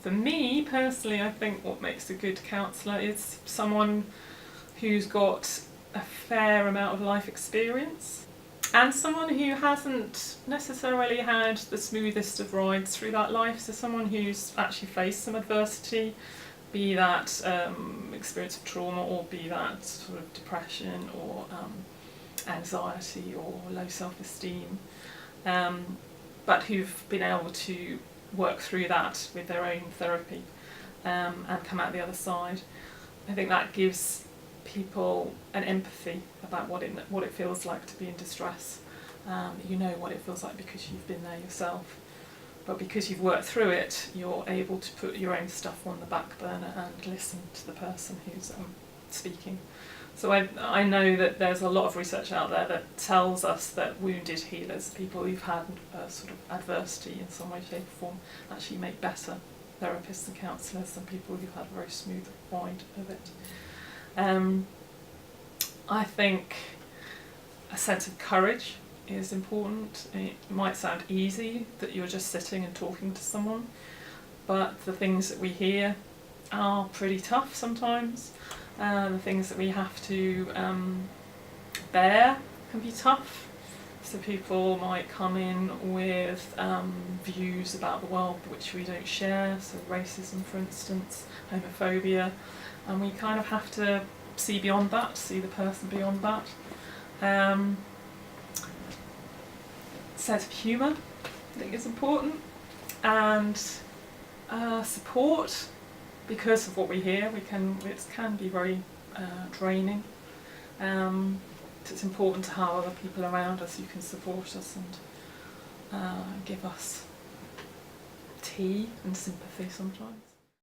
For me personally, I think what makes a good counsellor is someone who's got a fair amount of life experience and someone who hasn't necessarily had the smoothest of rides through that life, so someone who's actually faced some adversity, be that experience of trauma or be that sort of depression or anxiety or low self-esteem, but who've been able to work through that with their own therapy and come out the other side. I think that gives people an empathy about what it feels like to be in distress. You know what it feels like because you've been there yourself, but because you've worked through it, you're able to put your own stuff on the back burner and listen to the person who's speaking. So I know that there's a lot of research out there that tells us that wounded healers, people who've had sort of adversity in some way, shape or form, actually make better therapists and counsellors than people who've had a very smooth ride of it. I think a sense of courage is important. It might sound easy that you're just sitting and talking to someone, but the things that we hear are pretty tough sometimes. The things that we have to bear can be tough. So people might come in with views about the world which we don't share, so racism for instance, homophobia, and we kind of have to see beyond that, see the person beyond that. Sense of humour, I think, is important, and support. Because of what we hear, it can be very draining. So it's important to have other people around us who can support us and give us tea and sympathy sometimes.